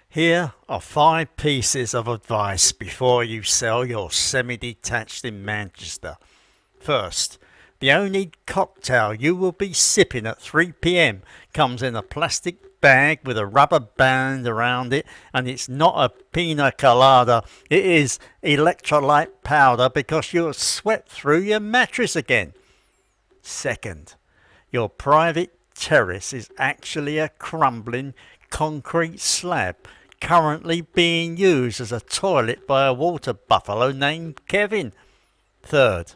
Here are 5 pieces of advice before you sell your semi-detached in Manchester. First, the only cocktail you will be sipping at 3 p.m. comes in a plastic bag with a rubber band around it, and it's not a pina colada, it is electrolyte powder because you'll sweat through your mattress again. Second, your private terrace is actually a crumbling concrete slab currently being used as a toilet by a water buffalo named Kevin. Third,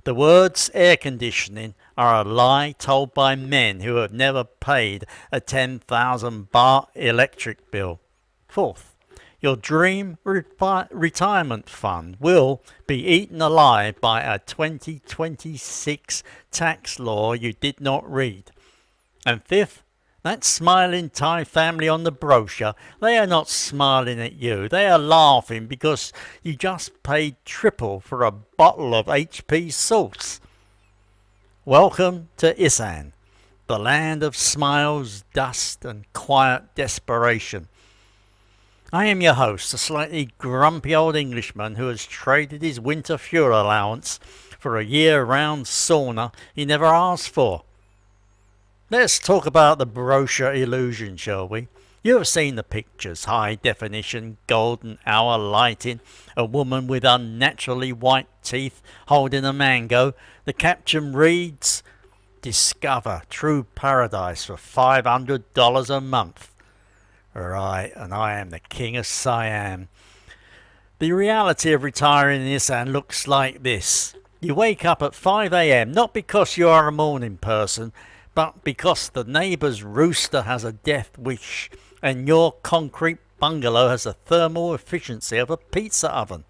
the words air conditioning are a lie told by men who have never paid a 10,000 baht electric bill. Fourth, your dream retirement fund will be eaten alive by a 2026 tax law you did not read. And fifth, that smiling Thai family on the brochure, they are not smiling at you. They are laughing because you just paid triple for a bottle of HP sauce. Welcome to Isaan, the land of smiles, dust and quiet desperation. I am your host, a slightly grumpy old Englishman who has traded his winter fuel allowance for a year-round sauna he never asked for. Let's talk about the brochure illusion, shall we? You have seen the pictures, high definition, golden hour lighting, a woman with unnaturally white teeth holding a mango. The caption reads, "Discover true paradise for $500 a month." Right, and I am the king of Siam. The reality of retiring in Isaan looks like this. You wake up at 5 a.m. not because you are a morning person, but because the neighbour's rooster has a death wish and your concrete bungalow has the thermal efficiency of a pizza oven.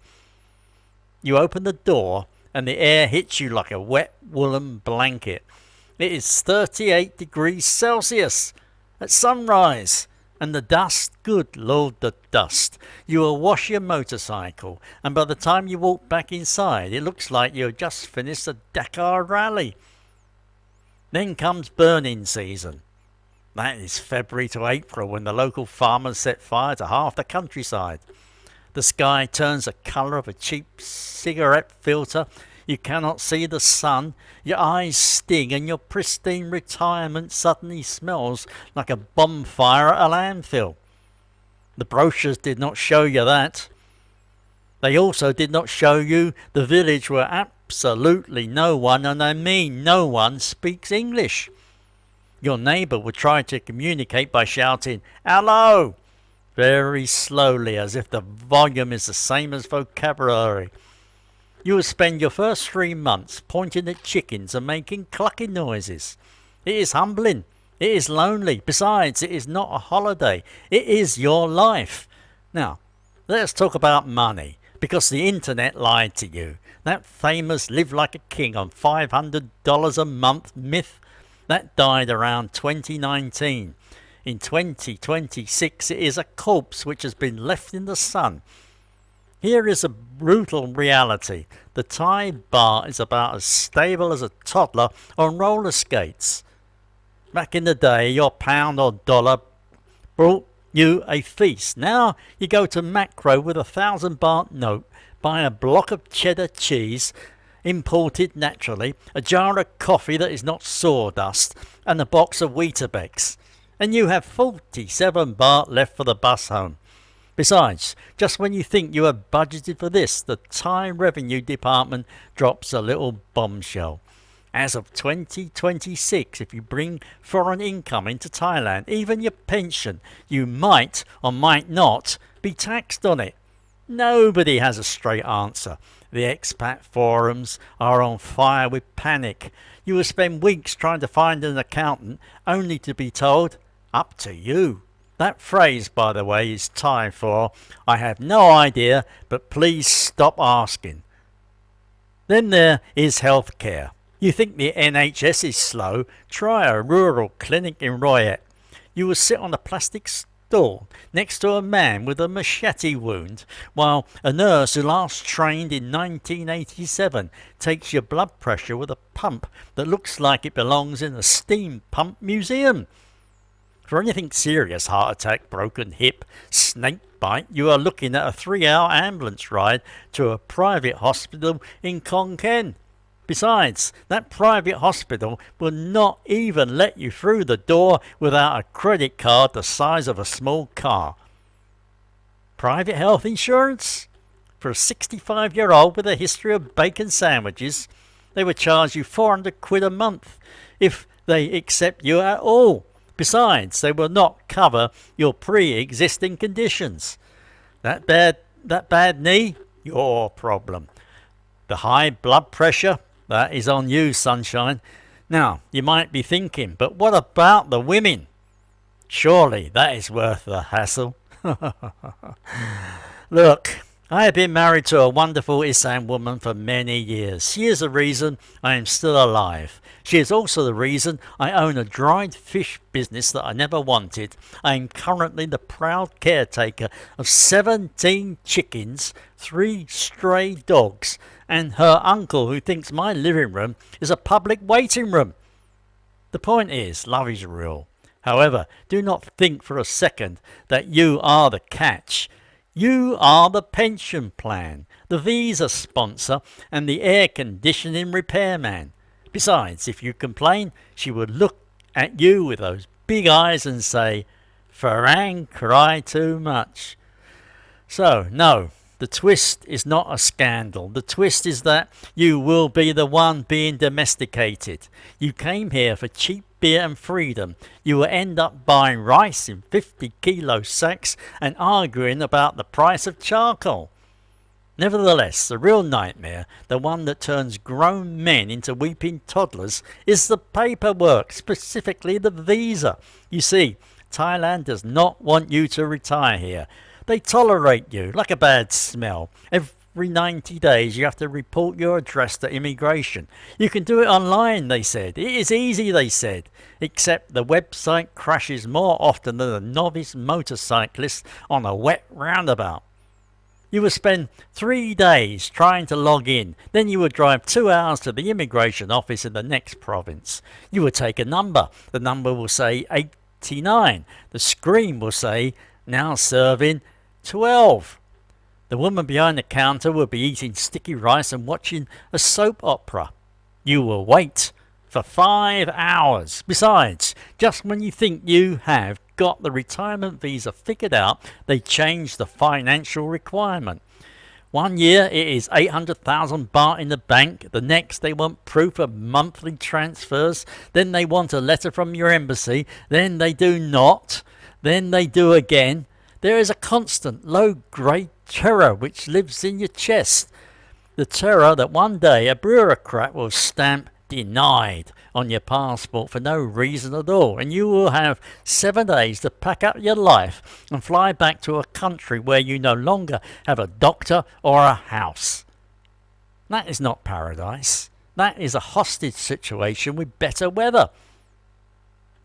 You open the door and the air hits you like a wet woolen blanket. It is 38 degrees Celsius at sunrise, and the dust, good Lord, the dust. You will wash your motorcycle, and by the time you walk back inside, it looks like you have just finished a Dakar rally. Then comes burning season. That is February to April, when the local farmers set fire to half the countryside. The sky turns the colour of a cheap cigarette filter. You cannot see the sun. Your eyes sting, and your pristine retirement suddenly smells like a bonfire at a landfill. The brochures did not show you that. They also did not show you the village where absolutely no one, and I mean no one, speaks English. Your neighbour would try to communicate by shouting, "Hello!" very slowly, as if the volume is the same as vocabulary. You will spend your first 3 months pointing at chickens and making clucking noises. It is humbling. It is lonely. Besides, it is not a holiday. It is your life. Now, let's talk about money, because the internet lied to you. That famous live like a king on $500 a month myth, that died around 2019. In 2026 it is a corpse which has been left in the sun. Here is a brutal reality. The Thai baht is about as stable as a toddler on roller skates. Back in the day, your pound or dollar brought you a feast. Now you go to Macro with 1,000 baht note, buy a block of cheddar cheese, imported naturally, a jar of coffee that is not sawdust, and a box of Weetabix, and you have 47 baht left for the bus home. Besides, just when you think you have budgeted for this, the Thai Revenue Department drops a little bombshell. As of 2026, if you bring foreign income into Thailand, even your pension, you might or might not be taxed on it. Nobody has a straight answer. The expat forums are on fire with panic. You will spend weeks trying to find an accountant only to be told, "Up to you." That phrase, by the way, is Thai for "I have no idea, but please stop asking." Then there is healthcare. You think the NHS is slow? Try a rural clinic in Royet. You will sit on a plastic stool next to a man with a machete wound, while a nurse who last trained in 1987 takes your blood pressure with a pump that looks like it belongs in a steam pump museum. For anything serious, heart attack, broken hip, snake bite, you are looking at a 3-hour ambulance ride to a private hospital in Khon Kaen. Besides, that private hospital will not even let you through the door without a credit card the size of a small car. Private health insurance? For a 65-year-old with a history of bacon sandwiches, they would charge you 400 quid a month if they accept you at all. Besides, they will not cover your pre-existing conditions. That bad knee? Your problem. The high blood pressure? That is on you, sunshine. Now, you might be thinking, but what about the women? Surely that is worth the hassle. Look, I have been married to a wonderful Isaan woman for many years. She is the reason I am still alive. She is also the reason I own a dried fish business that I never wanted. I am currently the proud caretaker of 17 chickens, 3 stray dogs, and her uncle who thinks my living room is a public waiting room. The point is, love is real. However, do not think for a second that you are the catch. You are the pension plan, the visa sponsor, and the air conditioning repairman. Besides, if you complain, she would look at you with those big eyes and say, Farang cry too much. So, no, the twist is not a scandal. The twist is that you will be the one being domesticated. You came here for cheap beer and freedom. You will end up buying rice in 50-kilo sacks and arguing about the price of charcoal. Nevertheless, the real nightmare, the one that turns grown men into weeping toddlers, is the paperwork, specifically the visa. You see, Thailand does not want you to retire here. They tolerate you like a bad smell. Every 90 days you have to report your address to immigration. You can do it online, they said. It is easy, they said. Except the website crashes more often than a novice motorcyclist on a wet roundabout. You would spend 3 days trying to log in. Then you would drive 2 hours to the immigration office in the next province. You would take a number. The number will say 89. The screen will say, now serving 12. The woman behind the counter will be eating sticky rice and watching a soap opera. You will wait for 5 hours. Besides, just when you think you have got the retirement visa figured out, they change the financial requirement. 1 year it is 800,000 baht in the bank. The next they want proof of monthly transfers. Then they want a letter from your embassy. Then they do not. Then they do again. There is a constant low-grade terror which lives in your chest. The terror that one day a bureaucrat will stamp denied on your passport for no reason at all, and you will have 7 days to pack up your life and fly back to a country where you no longer have a doctor or a house. That is not paradise. That is a hostage situation with better weather.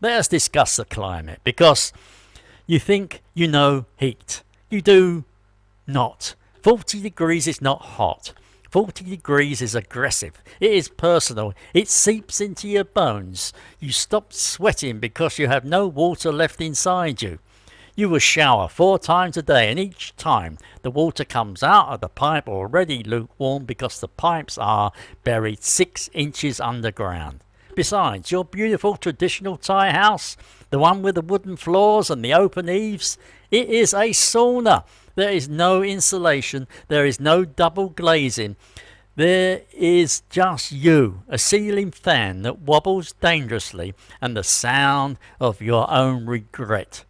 Let us discuss the climate, because you think you know heat. You do not. 40 degrees is not hot. 40 degrees is aggressive. It is personal. It seeps into your bones. You stop sweating because you have no water left inside you. You will shower 4 times a day, and each time the water comes out of the pipe already lukewarm because the pipes are buried 6 inches underground. Besides, your beautiful traditional Thai house, the one with the wooden floors and the open eaves, it is a sauna. There is no insulation. There is no double glazing. There is just you, a ceiling fan that wobbles dangerously, and the sound of your own regret.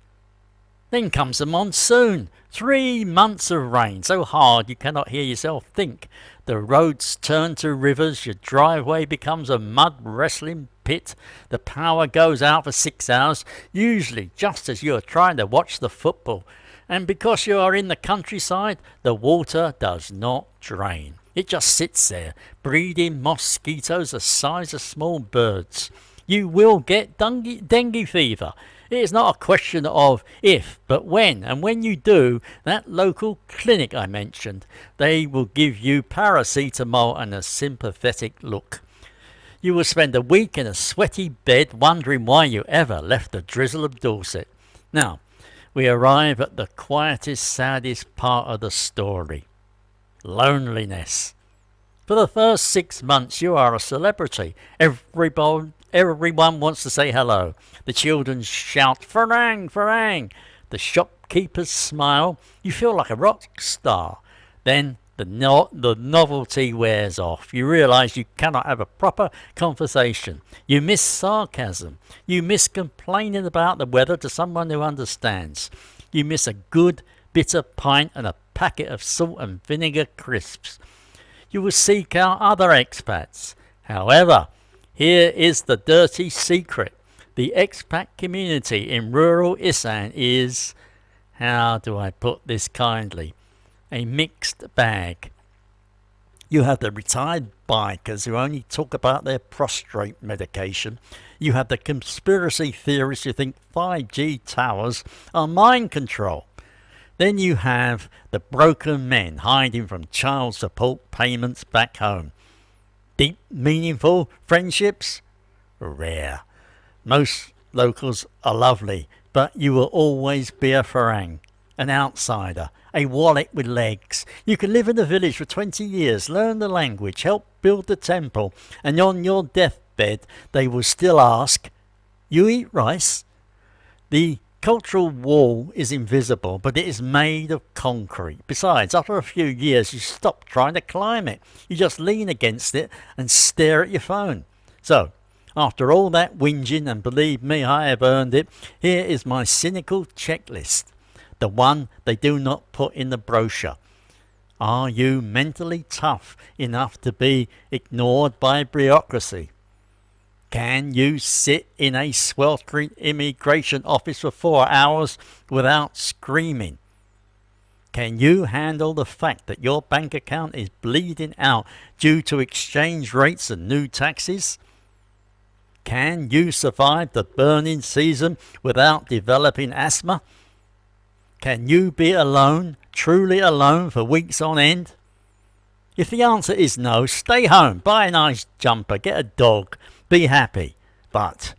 Then comes the monsoon. 3 months of rain, so hard you cannot hear yourself think. The roads turn to rivers, your driveway becomes a mud wrestling pit. The power goes out for 6 hours, usually just as you are trying to watch the football. And because you are in the countryside, the water does not drain. It just sits there, breeding mosquitoes the size of small birds. You will get dengue fever. It is not a question of if, but when. And when you do, that local clinic I mentioned, they will give you paracetamol and a sympathetic look. You will spend a week in a sweaty bed wondering why you ever left the drizzle of Dorset. Now, we arrive at the quietest, saddest part of the story. Loneliness. For the first 6 months you are a celebrity. Everyone wants to say hello. The children shout, "Farang, Farang!" The shopkeepers smile. You feel like a rock star. Then the novelty wears off. You realise you cannot have a proper conversation. You miss sarcasm. You miss complaining about the weather to someone who understands. You miss a good bitter pint and a packet of salt and vinegar crisps. You will seek out other expats. However, here is the dirty secret. The expat community in rural Isaan is, how do I put this kindly, a mixed bag. You have the retired bikers who only talk about their prostrate medication. You have the conspiracy theorists who think 5G towers are mind control. Then you have the broken men hiding from child support payments back home. Deep, meaningful friendships? Rare. Most locals are lovely, but you will always be a Farang, an outsider, a wallet with legs. You can live in the village for 20 years, learn the language, help build the temple, and on your deathbed they will still ask, "You eat rice?" The cultural wall is invisible, but it is made of concrete. Besides, after a few years, you stop trying to climb it. You just lean against it and stare at your phone. So, after all that whinging, and believe me, I have earned it, here is my cynical checklist. The one they do not put in the brochure. Are you mentally tough enough to be ignored by bureaucracy? Can you sit in a sweltering immigration office for 4 hours without screaming? Can you handle the fact that your bank account is bleeding out due to exchange rates and new taxes? Can you survive the burning season without developing asthma? Can you be alone, truly alone, for weeks on end? If the answer is no, stay home, buy a nice jumper, get a dog, be happy. But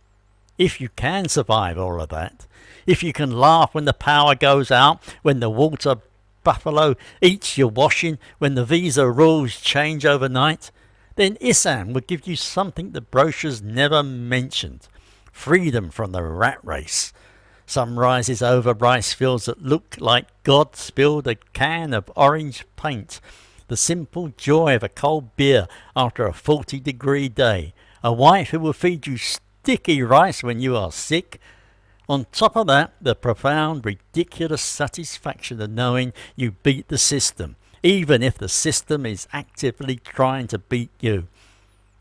if you can survive all of that, if you can laugh when the power goes out, when the water buffalo eats your washing, when the visa rules change overnight, then Isaan would give you something the brochures never mentioned. Freedom from the rat race. Sunrises over rice fields that look like God spilled a can of orange paint. The simple joy of a cold beer after a 40-degree day. A wife who will feed you sticky rice when you are sick. On top of that, the profound, ridiculous satisfaction of knowing you beat the system, even if the system is actively trying to beat you.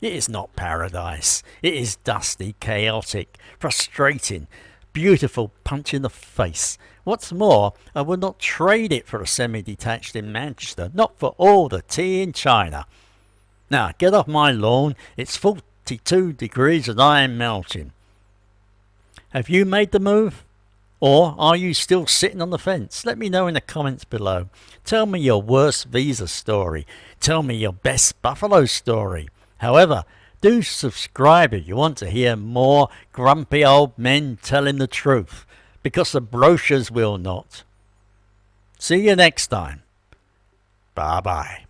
It is not paradise. It is dusty, chaotic, frustrating, beautiful punch in the face. What's more, I would not trade it for a semi-detached in Manchester, not for all the tea in China. Now, get off my lawn. It's 42 degrees and I am melting. Have you made the move? Or are you still sitting on the fence? Let me know in the comments below. Tell me your worst visa story. Tell me your best buffalo story. However, do subscribe if you want to hear more grumpy old men telling the truth, because the brochures will not. See you next time. Bye bye.